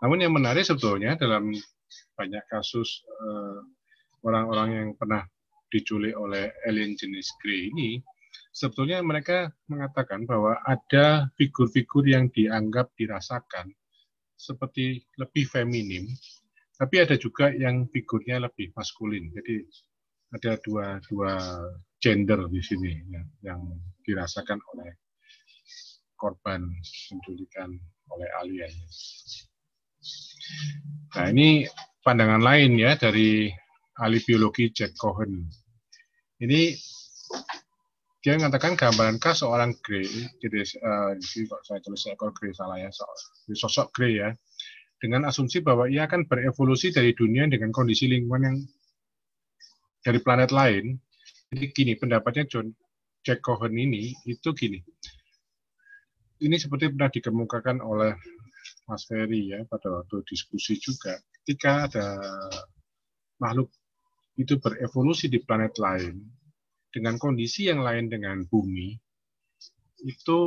Namun yang menarik sebetulnya dalam banyak kasus orang-orang yang pernah diculik oleh alien jenis Gray ini, sebetulnya mereka mengatakan bahwa ada figur-figur yang dianggap dirasakan seperti lebih feminim, tapi ada juga yang figurnya lebih maskulin. Jadi ada dua gender di sini yang dirasakan oleh korban penculikan oleh alien. Nah, ini pandangan lain ya dari ahli biologi Jack Cohen. Ini dia mengatakan gambarkan seorang Grey, jadi kok saya tulis seekor Grey salah ya, sosok Grey ya, dengan asumsi bahwa ia akan berevolusi dari dunia dengan kondisi lingkungan yang dari planet lain. Jadi gini, pendapatnya Jack Cohen ini itu gini. Ini seperti pernah dikemukakan oleh Mas Ferry ya pada waktu diskusi juga. Ketika ada makhluk itu berevolusi di planet lain dengan kondisi yang lain dengan bumi, itu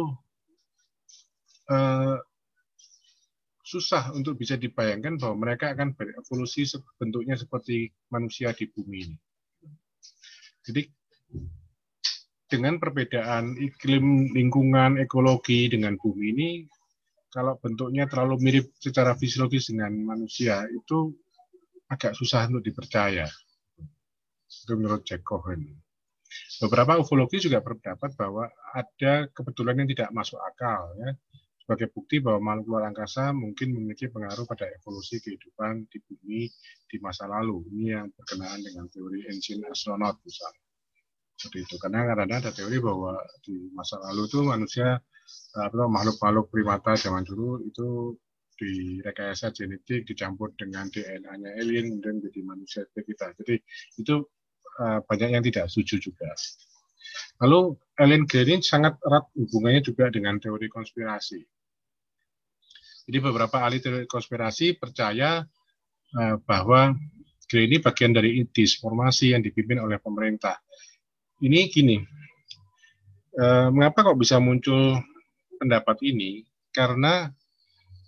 susah untuk bisa dibayangkan bahwa mereka akan berevolusi bentuknya seperti manusia di bumi ini. Jadi dengan perbedaan iklim, lingkungan, ekologi dengan bumi ini, kalau bentuknya terlalu mirip secara fisiologis dengan manusia, itu agak susah untuk dipercaya. Itu menurut Jack Cohen. Beberapa ufologi juga berpendapat bahwa ada kebetulan yang tidak masuk akal, ya, sebagai bukti bahwa makhluk luar angkasa mungkin memiliki pengaruh pada evolusi kehidupan di bumi di masa lalu. Ini yang berkenaan dengan teori ancient astronaut misalnya. Seperti itu. Karena kadang-kadang ada teori bahwa di masa lalu itu manusia, makhluk-makhluk primata zaman dulu itu direkayasa genetik dicampur dengan DNA-nya alien dan jadi manusia seperti kita. Jadi itu banyak yang tidak setuju juga. Lalu alien Grey ini sangat erat hubungannya juga dengan teori konspirasi. Jadi beberapa ahli teori konspirasi percaya bahwa Grey ini bagian dari disinformasi yang dipimpin oleh pemerintah. Ini gini, mengapa kok bisa muncul pendapat ini? Karena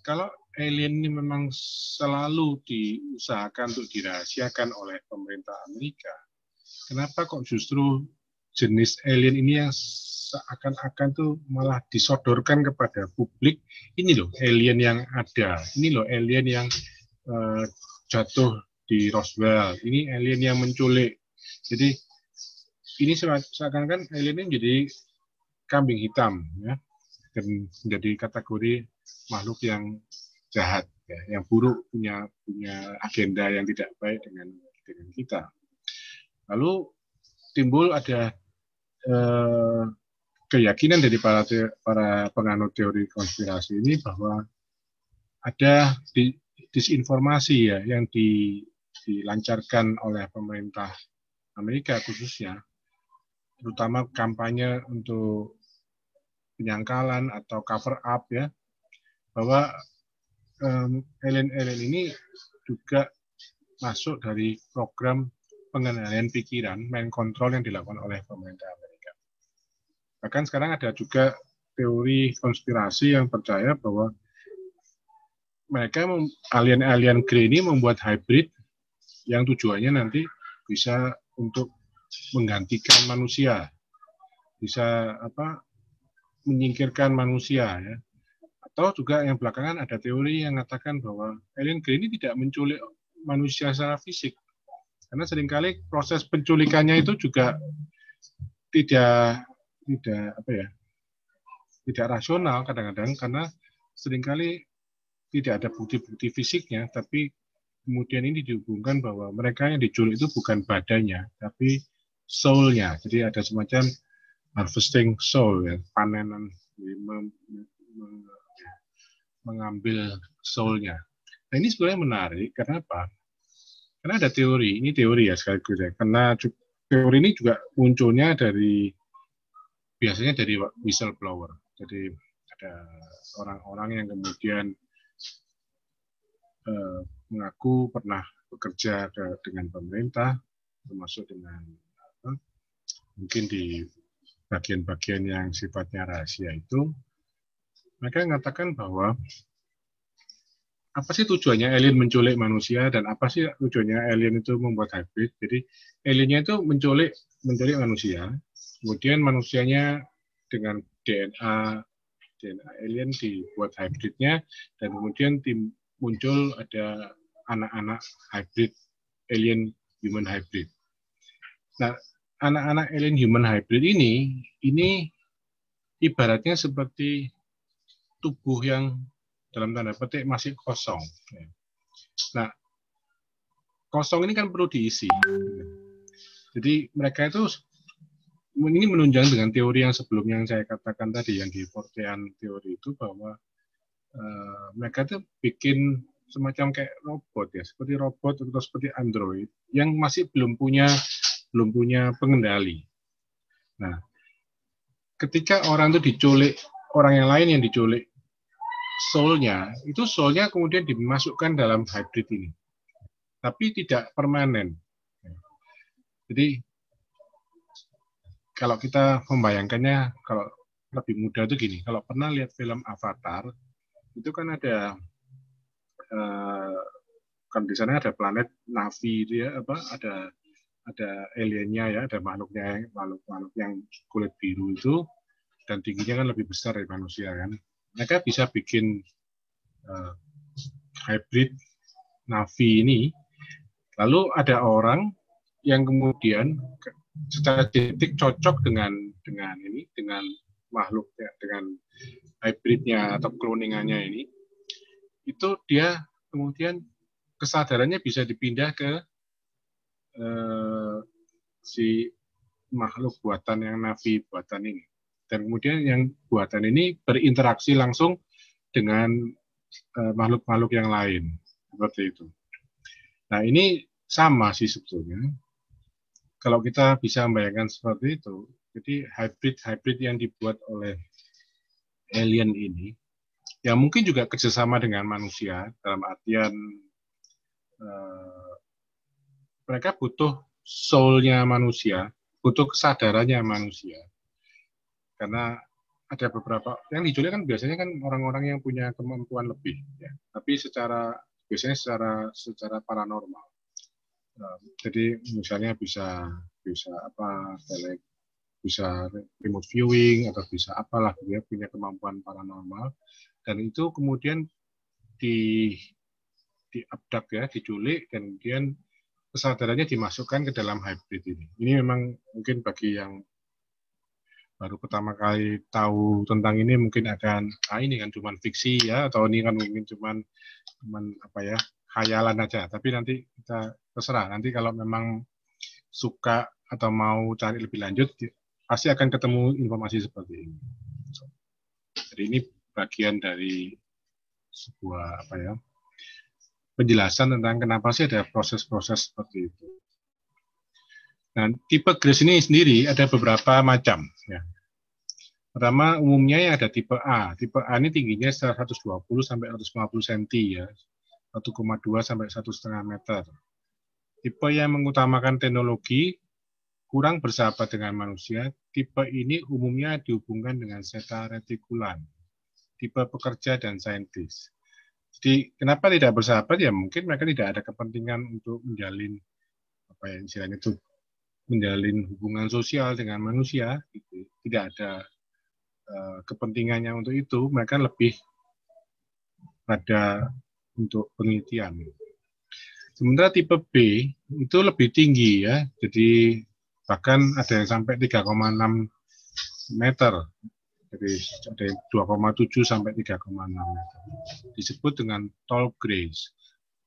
kalau alien ini memang selalu diusahakan untuk dirahasiakan oleh pemerintah Amerika, kenapa kok justru jenis alien ini yang seakan-akan tuh malah disodorkan kepada publik? Ini loh alien yang ada, ini loh alien yang jatuh di Roswell, ini alien yang menculik. Jadi ini seakan-akan alien ini jadi kambing hitam, ya, dan menjadi kategori makhluk yang jahat, ya, yang buruk, punya agenda yang tidak baik dengan kita. Lalu timbul ada keyakinan dari para penganut teori konspirasi ini bahwa ada disinformasi ya yang dilancarkan oleh pemerintah Amerika khususnya, terutama kampanye untuk penyangkalan atau cover up, ya, bahwa alien-alien ini juga masuk dari program pengendalian pikiran, mind control yang dilakukan oleh pemerintah Amerika. Bahkan sekarang ada juga teori konspirasi yang percaya bahwa mereka alien-alien Grey ini membuat hybrid yang tujuannya nanti bisa untuk menggantikan manusia, bisa menyingkirkan manusia, ya. Atau juga yang belakangan ada teori yang mengatakan bahwa alien Grey ini tidak menculik manusia secara fisik, karena seringkali proses penculikannya itu juga tidak rasional kadang-kadang, karena seringkali tidak ada bukti-bukti fisiknya, tapi kemudian ini dihubungkan bahwa mereka yang diculik itu bukan badannya, tapi soul-nya. Jadi ada semacam harvesting soul, ya, panenan, mengambil soul-nya. Nah, ini sebenarnya menarik. Kenapa? Karena ada teori, ini teori ya sekaligus ya. Karena teori ini juga munculnya biasanya dari whistleblower. Jadi ada orang-orang yang kemudian mengaku pernah bekerja dengan pemerintah, termasuk dengan mungkin di bagian-bagian yang sifatnya rahasia itu. Mereka mengatakan bahwa apa sih tujuannya alien menculik manusia dan apa sih tujuannya alien itu membuat hybrid. Jadi aliennya itu menculik manusia, kemudian manusianya dengan DNA alien dibuat hybridnya, dan kemudian muncul ada anak-anak hybrid, alien human hybrid. Nah, anak-anak alien human hybrid ini ibaratnya seperti tubuh yang dalam tanda petik masih kosong. Nah, kosong ini kan perlu diisi. Jadi mereka itu ini menunjang dengan teori yang sebelumnya yang saya katakan tadi, yang di Fortean teori itu, bahwa mereka tuh bikin semacam kayak robot ya, seperti robot atau seperti android yang masih belum punya pengendali. Nah, ketika orang itu diculik, orang yang lain yang diculik soul-nya, itu soul-nya kemudian dimasukkan dalam hybrid ini, tapi tidak permanen. Jadi kalau kita membayangkannya, kalau lebih mudah itu gini, kalau pernah lihat film Avatar, itu kan ada kan di sana ada planet Na'vi, dia ada aliennya ya, ada makhluk yang kulit biru itu, dan tingginya kan lebih besar dari manusia kan. Mereka bisa bikin hybrid Na'vi ini, lalu ada orang yang kemudian secara genetik cocok dengan makhluk ya, dengan hybridnya atau cloningannya ini, itu dia kemudian kesadarannya bisa dipindah ke si makhluk buatan yang Na'vi buatan ini, dan kemudian yang buatan ini berinteraksi langsung dengan makhluk-makhluk yang lain seperti itu. Nah, ini sama sih sebetulnya. Kalau kita bisa membayangkan seperti itu, jadi hybrid yang dibuat oleh alien ini, ya mungkin juga kerjasama dengan manusia, dalam artian mereka butuh soul-nya manusia, butuh kesadarannya manusia. Karena ada beberapa, yang diculik kan biasanya kan orang-orang yang punya kemampuan lebih, ya. Tapi biasanya secara paranormal. Jadi misalnya bisa remote viewing atau bisa apalah, dia punya kemampuan paranormal, dan itu kemudian diabduct ya, diculik, dan kemudian kesadarannya dimasukkan ke dalam hybrid ini. Ini memang mungkin bagi yang baru pertama kali tahu tentang ini mungkin akan ini kan cuma fiksi ya, atau ini kan mungkin cuma apa ya, khayalan aja. Tapi nanti kita terserah, nanti kalau memang suka atau mau cari lebih lanjut pasti akan ketemu informasi seperti ini. Jadi ini bagian dari sebuah apa ya, penjelasan tentang kenapa sih ada proses-proses seperti itu. Nah, tipe Grace ini sendiri ada beberapa macam. Ya. Pertama, umumnya yang ada tipe A. Tipe A ini tingginya 120 sampai 150 cm ya, 1,2 sampai 1,5 meter. Tipe yang mengutamakan teknologi, kurang bersahabat dengan manusia. Tipe ini umumnya dihubungkan dengan zeta retikulan. Tipe pekerja dan saintis. Jadi kenapa tidak bersahabat ya? Mungkin mereka tidak ada kepentingan untuk menjalin apa ya istilahnya itu, menjalin hubungan sosial dengan manusia, gitu. Tidak ada kepentingannya untuk itu. Mereka lebih pada untuk penelitian. Sementara tipe B itu lebih tinggi ya, jadi bahkan ada yang sampai 3,6 meter, jadi ada 2,7 sampai 3,6 meter. Disebut dengan tall grays.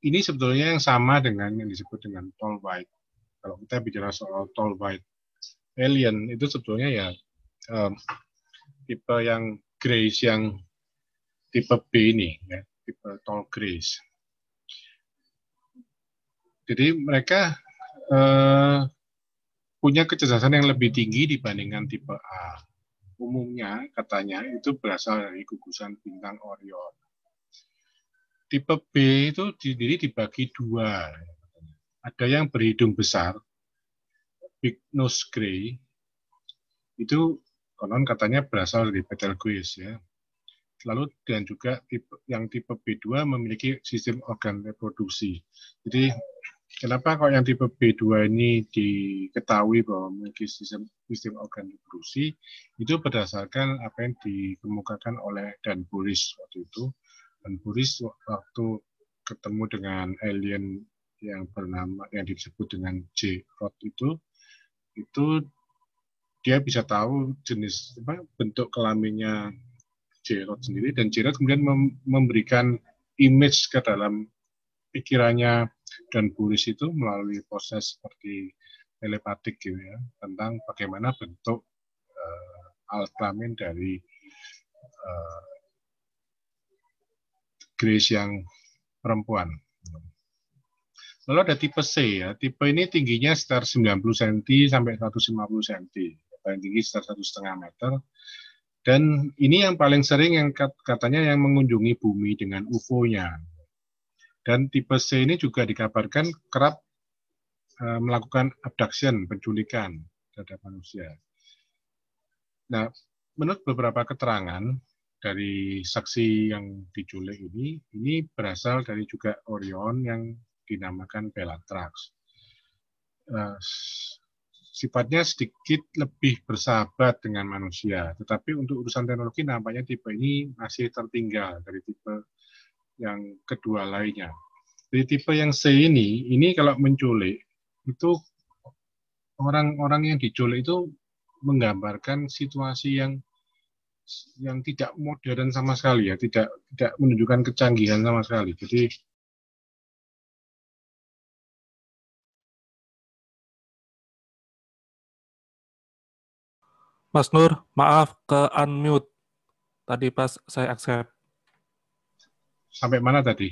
Ini sebetulnya yang sama dengan yang disebut dengan tall white. Kalau kita bicara soal tall white alien, itu sebetulnya ya tipe yang grays yang tipe B ini, ya, tipe tall grays. Jadi mereka punya kecerdasan yang lebih tinggi dibandingkan tipe A. Umumnya katanya itu berasal dari gugusan bintang Orion. Tipe B itu dibagi dua. Ada yang berhidung besar, big nose gray, itu konon katanya berasal dari Betelgeuse ya. Lalu dan juga tipe B2 memiliki sistem organ reproduksi. Jadi kenapa kok yang tipe B2 ini diketahui bahwa memiliki sistem organ reproduksi, itu berdasarkan apa yang dikemukakan oleh Dan Boris waktu itu. Dan Boris waktu ketemu dengan alien yang disebut dengan J-Rod itu dia bisa tahu jenis bentuk kelaminnya J-Rod sendiri, dan J-Rod kemudian memberikan image ke dalam pikirannya Dan Boris itu melalui proses seperti telepatik gitu ya, tentang bagaimana bentuk alat kelamin dari Grace yang perempuan. Lalu ada tipe C ya. Tipe ini tingginya sekitar 90 cm sampai 150 cm. Paling tinggi sekitar 1,5 meter. Dan ini yang paling sering yang katanya yang mengunjungi bumi dengan UFO-nya. Dan tipe C ini juga dikabarkan kerap melakukan abduction, penculikan terhadap manusia. Nah, menurut beberapa keterangan dari saksi yang diculik ini berasal dari juga Orion yang dinamakan Bellatrix. Sifatnya sedikit lebih bersahabat dengan manusia, tetapi untuk urusan teknologi nampaknya tipe ini masih tertinggal dari tipe yang kedua lainnya. Di tipe yang C ini kalau menculik, itu orang-orang yang diculik itu menggambarkan situasi yang tidak modern sama sekali ya, tidak menunjukkan kecanggihan sama sekali. Jadi Mas Nur, maaf ke unmute tadi pas saya accept. sampai mana tadi?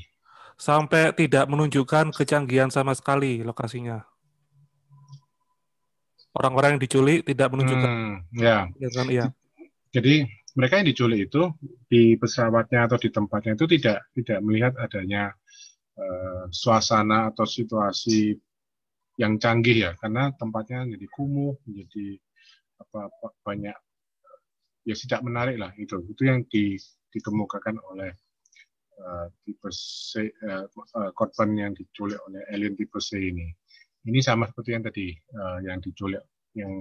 Sampai tidak menunjukkan kecanggihan sama sekali lokasinya. Orang-orang yang diculik tidak menunjukkan. Ya. Iya. Jadi mereka yang diculik itu di pesawatnya atau di tempatnya itu tidak melihat adanya suasana atau situasi yang canggih ya, karena tempatnya jadi kumuh, menjadi banyak ya tidak menarik lah itu yang dikemukakan oleh tipe C, korban yang diculik oleh alien tipe C ini. Ini sama seperti yang tadi yang diculik, yang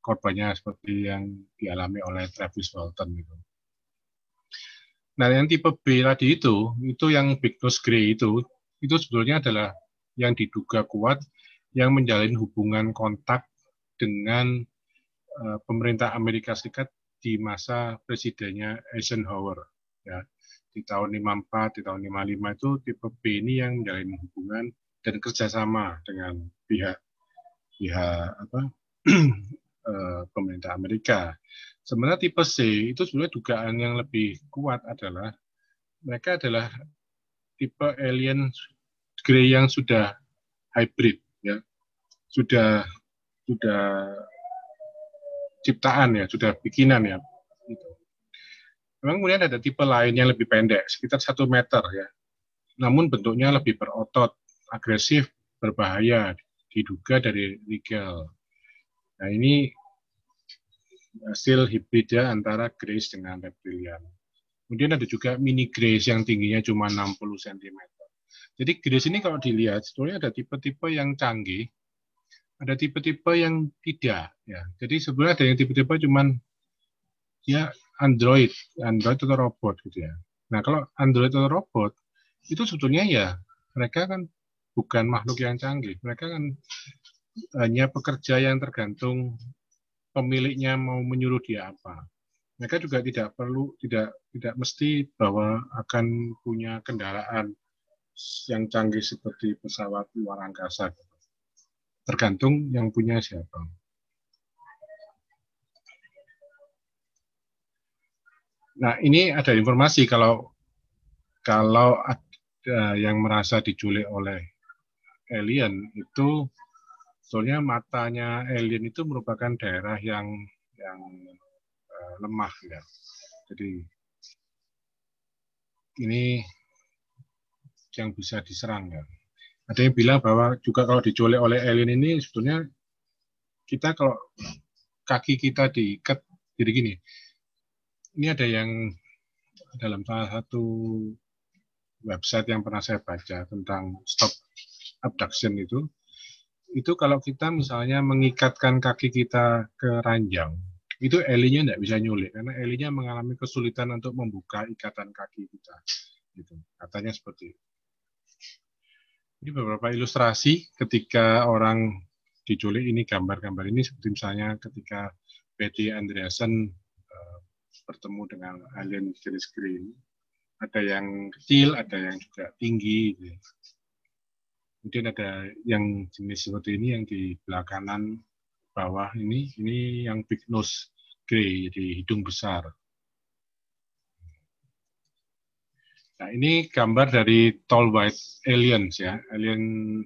korbannya seperti yang dialami oleh Travis Walton gitu. Nah, yang tipe B tadi itu yang Big Nose Grey itu sebetulnya adalah yang diduga kuat yang menjalin hubungan kontak dengan pemerintah Amerika Serikat di masa presidennya Eisenhower ya. Di tahun 54, di tahun 55 itu tipe B ini yang menjalin hubungan dan kerjasama dengan pihak pemerintah Amerika. Sebenarnya tipe C itu sebenarnya dugaan yang lebih kuat adalah mereka adalah tipe alien Grey yang sudah hybrid ya, sudah ciptaan ya, sudah bikinan ya. Memang kemudian ada tipe lain yang lebih pendek, sekitar 1 meter ya. Namun bentuknya lebih berotot, agresif, berbahaya, diduga dari Rigel. Nah ini hasil hibridnya antara Grace dengan reptilian. Kemudian ada juga mini Grace yang tingginya cuma 60 cm. Jadi Grace ini kalau dilihat, sebetulnya ada tipe-tipe yang canggih, ada tipe-tipe yang tidak. Ya. Jadi sebenarnya ada yang tipe-tipe cuman ya Android atau robot gitu ya. Nah kalau Android atau robot itu sebetulnya ya mereka kan bukan makhluk yang canggih, mereka kan hanya pekerja yang tergantung pemiliknya mau menyuruh dia apa. Mereka juga tidak mesti bahwa akan punya kendaraan yang canggih seperti pesawat luar angkasa. Tergantung yang punya siapa. Nah, ini ada informasi kalau ada yang merasa diculik oleh alien itu soalnya matanya alien itu merupakan daerah yang lemah ya. Jadi ini yang bisa diserang ya. Ada yang bilang bahwa juga kalau diculik oleh alien ini sebetulnya kita kalau kaki kita diikat jadi gini. Ini ada yang dalam salah satu website yang pernah saya baca tentang stop abduction itu kalau kita misalnya mengikatkan kaki kita ke ranjang, itu aliennya tidak bisa nyulik karena aliennya mengalami kesulitan untuk membuka ikatan kaki kita. Gitu. Katanya seperti itu. Ini beberapa ilustrasi ketika orang diculik, ini gambar-gambar ini seperti misalnya ketika Betty Andreasen bertemu dengan alien jenis Grey. Ada yang kecil, ada yang juga tinggi. Gitu. Kemudian ada yang jenis seperti ini yang di belah kanan bawah ini yang big nose grey, jadi hidung besar. Nah, ini gambar dari tall white aliens ya, alien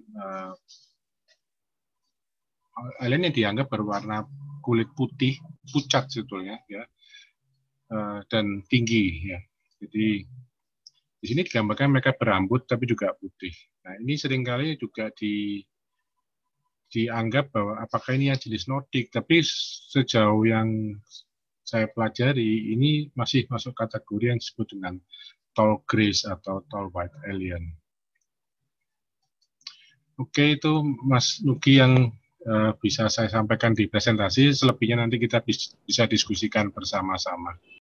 yang dianggap berwarna kulit putih, pucat sebetulnya ya, dan tinggi ya. Jadi di sini digambarkan mereka berambut tapi juga putih. Nah, ini seringkali juga dianggap bahwa apakah ini yang jenis Nordik, tapi sejauh yang saya pelajari ini masih masuk kategori yang disebut dengan tall greys atau tall white alien. Oke, itu Mas Nugi yang bisa saya sampaikan di presentasi. Selebihnya nanti kita bisa diskusikan bersama-sama.